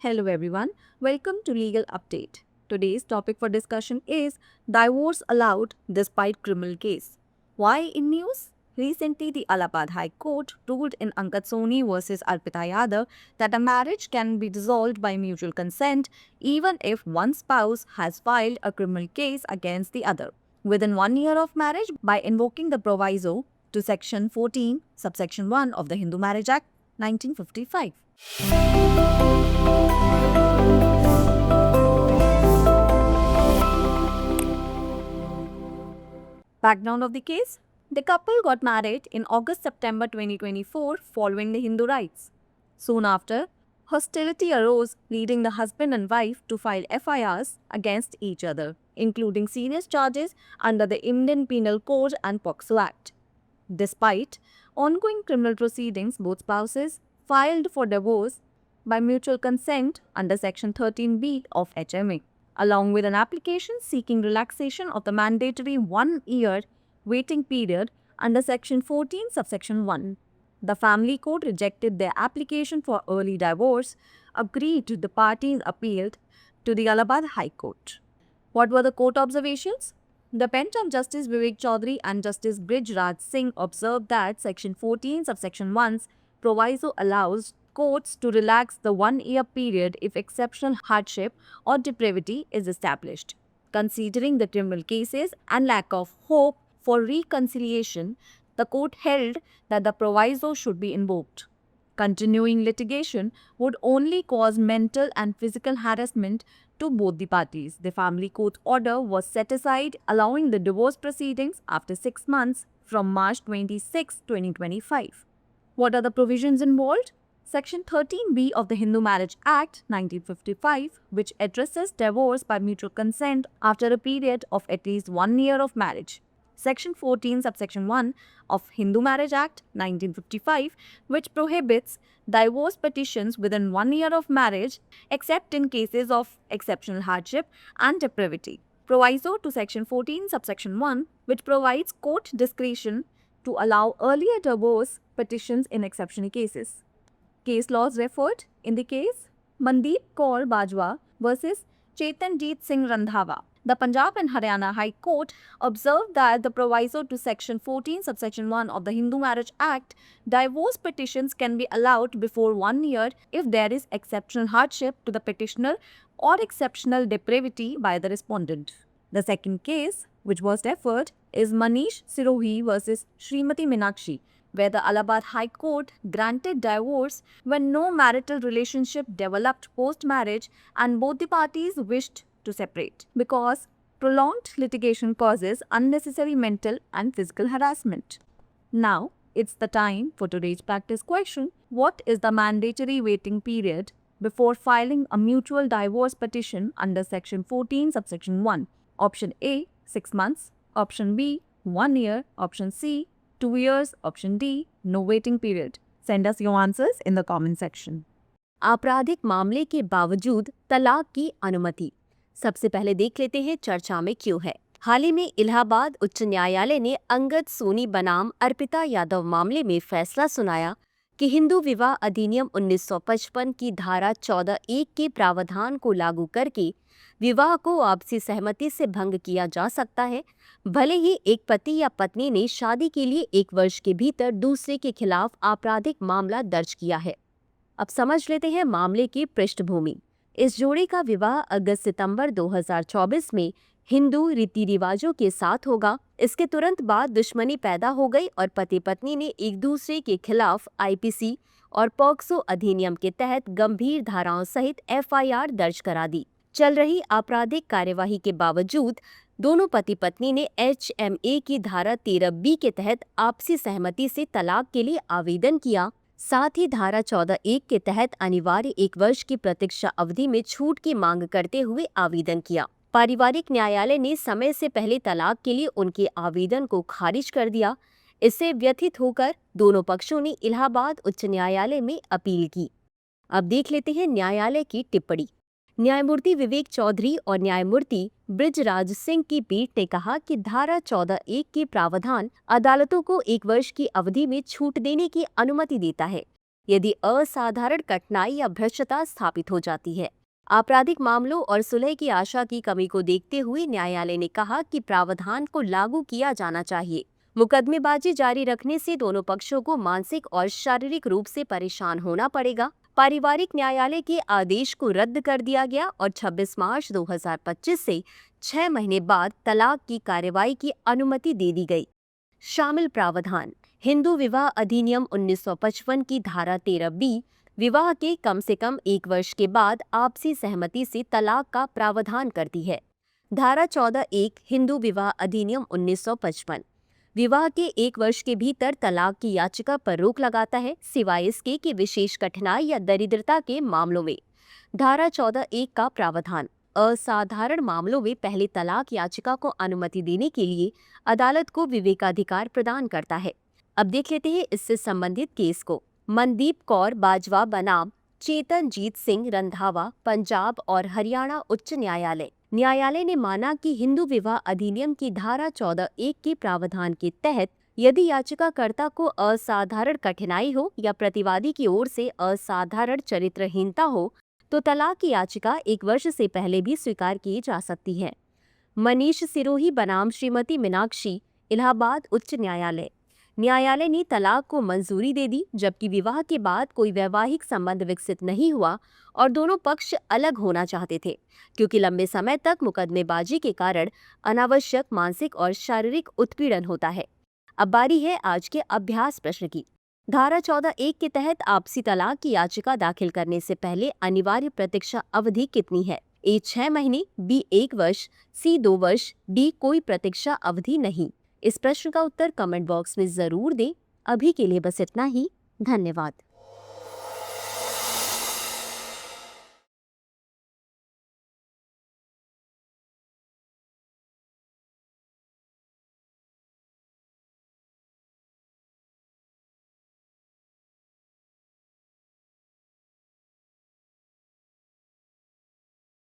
Hello everyone, welcome to Legal Update. Today's topic for discussion is divorce allowed despite criminal case. Why in news? Recently, the Allahabad High Court ruled in Angad Soni versus Arpita Yadav that a marriage can be dissolved by mutual consent even if one spouse has filed a criminal case against the other within 1 year of marriage by invoking the proviso to Section 14, subsection 1 of the Hindu Marriage Act 1955. Background of the case: the couple got married in August-September 2024 following the Hindu rites. Soon after, hostility arose, leading the husband and wife to file FIRs against each other, including serious charges under the Indian Penal Code and POCSO Act. Despite ongoing criminal proceedings, both spouses filed for divorce by mutual consent under Section 13B of HMA, along with an application seeking relaxation of the mandatory 1 year waiting period under Section 14, subsection 1. The family court rejected their application for early divorce, agreed to the parties appealed to the Allahabad High Court. What were the court observations? The bench of Justice Vivek Chaudhary and Justice Brij Raj Singh observed that Section 14, subsection 1's proviso allows courts to relax the 1 year period if exceptional hardship or depravity is established. Considering the criminal cases and lack of hope for reconciliation, the court held that the proviso should be invoked. Continuing litigation would only cause mental and physical harassment to both the parties. The family court order was set aside, allowing the divorce proceedings after 6 months from March 26, 2025. What are the provisions involved? Section 13B of the Hindu Marriage Act 1955, which addresses divorce by mutual consent after a period of at least 1 year of marriage. Section 14, subsection 1 of Hindu Marriage Act 1955, which prohibits divorce petitions within 1 year of marriage except in cases of exceptional hardship and depravity. Proviso to Section 14, subsection 1, which provides court discretion to allow earlier divorce petitions in exceptional cases. Case laws referred in the case: Mandeep Kaur Bajwa versus Chetanjeet Singh Randhawa. The Punjab and Haryana High Court observed that the proviso to Section 14, subsection 1 of the Hindu Marriage Act, divorce petitions can be allowed before 1 year if there is exceptional hardship to the petitioner or exceptional depravity by the respondent. The second case, which was referred, is Manish Sirohi versus Srimati Meenakshi, where the Allahabad High Court granted divorce when no marital relationship developed post-marriage and both the parties wished to separate, because prolonged litigation causes unnecessary mental and physical harassment. Now, it's the time for today's practice question. What is the mandatory waiting period before filing a mutual divorce petition under Section 14, subsection 1? Option A, 6 months. Option B, 1 year. Option C, 2 years. Option D, no waiting period. Send us your answers in the comment section. आपराधिक मामले के बावजूद तलाक की अनुमति। सबसे पहले देख लेते हैं चर्चा में क्यों है। हाल ही में इलाहाबाद उच्च न्यायालय ने अंगद सोनी बनाम अर्पिता यादव मामले में फैसला सुनाया कि हिंदू विवाह अधिनियम 1955 की धारा 14(1) के प्रावधान को लागू करके विवाह को आपसी सहमति से भंग किया जा सकता है, भले ही एक पति या पत्नी ने शादी के लिए 1 वर्ष के भीतर दूसरे के खिलाफ आपराधिक मामला दर्ज किया है। अब समझ लेते हैं मामले की पृष्ठभूमि। इस जोड़े का विवाह अगस्त-सितंबर 2024 में हिंदू रीति रिवाजों के साथ होगा। इसके तुरंत बाद दुश्मनी पैदा हो गई और पति पत्नी ने एक दूसरे के खिलाफ आईपीसी और पॉक्सो अधिनियम के तहत गंभीर धाराओं सहित एफआईआर दर्ज करा दी। चल रही आपराधिक कार्यवाही के बावजूद दोनों पति पत्नी ने एचएमए की धारा 13B के तहत आपसी सहमति से तलाक के लिए आवेदन किया। साथ ही धारा 14(1) के तहत अनिवार्य 1 वर्ष की प्रतीक्षा अवधि में छूट की मांग करते हुए आवेदन किया। पारिवारिक न्यायालय ने समय से पहले तलाक के लिए उनके आवेदन को खारिज कर दिया। इससे व्यथित होकर दोनों पक्षों ने इलाहाबाद उच्च न्यायालय में अपील की। अब देख लेते हैं न्यायालय की टिप्पणी। न्यायमूर्ति विवेक चौधरी और न्यायमूर्ति बृजराज सिंह की पीठ ने कहा कि धारा 14(1) के प्रावधान अदालतों को 1 वर्ष की अवधि में छूट देने की अनुमति देता है। यदि असाधारण कठिनाई या भ्रष्टता स्थापित हो जाती है। आपराधिक मामलों और सुलह की आशा की कमी को देखते हुए न्यायालय ने कहा कि प्रावधान को लागू किया जाना चाहिए। मुकदमेबाजी जारी रखने से दोनों पक्षों को मानसिक और शारीरिक रूप से परेशान होना पड़ेगा। पारिवारिक न्यायालय के आदेश को रद्द कर दिया गया और 26 मार्च 2025 से 6 महीने बाद तलाक की कार्रवाई की अनुमति दे दी गई। शामिल प्रावधान। हिंदू विवाह अधिनियम 1955 की धारा 13B विवाह के कम से कम 1 वर्ष के बाद आपसी सहमति से तलाक का प्रावधान करती है। धारा 14(1) हिंदू विवाह अधिनियम 1955 विवाह के 1 वर्ष के भीतर तलाक की याचिका पर रोक लगाता है, सिवाय इसके कि विशेष कठिनाई या दरिद्रता के मामलों में। धारा 14(1) का प्रावधान असाधारण मामलों में पहले तलाक याचिका को अनुमति देने के लिए अदालत को विवेकाधिकार प्रदान करता है। अब देख लेते हैं इससे संबंधित केस को। मनदीप कौर बाजवा बनाम चेतनजीत सिंह रंधावा, पंजाब और हरियाणा उच्च न्यायालय। न्यायालय ने माना कि हिंदू विवाह अधिनियम की धारा 14(1) के प्रावधान के तहत यदि याचिकाकर्ता को असाधारण कठिनाई हो या प्रतिवादी की ओर से असाधारण चरित्रहीनता हो तो तलाक की याचिका 1 वर्ष से पहले भी स्वीकार की जा सकती है। मनीष सिरोही बनाम श्रीमती मीनाक्षी, इलाहाबाद उच्च न्यायालय। न्यायालय ने तलाक को मंजूरी दे दी जबकि विवाह के बाद कोई वैवाहिक संबंध विकसित नहीं हुआ और दोनों पक्ष अलग होना चाहते थे, क्योंकि लंबे समय तक मुकदमेबाजी के कारण अनावश्यक मानसिक और शारीरिक उत्पीड़न होता है। अब बारी है आज के अभ्यास प्रश्न की। धारा 14(1) के तहत आपसी तलाक की याचिका दाखिल करने से पहले अनिवार्य प्रतीक्षा अवधि कितनी है? ए 6 महीने, बी 1 वर्ष, सी 2 वर्ष, डी कोई प्रतीक्षा अवधि नहीं। इस प्रश्न का उत्तर कमेंट बॉक्स में जरूर दें। अभी के लिए बस इतना ही। धन्यवाद।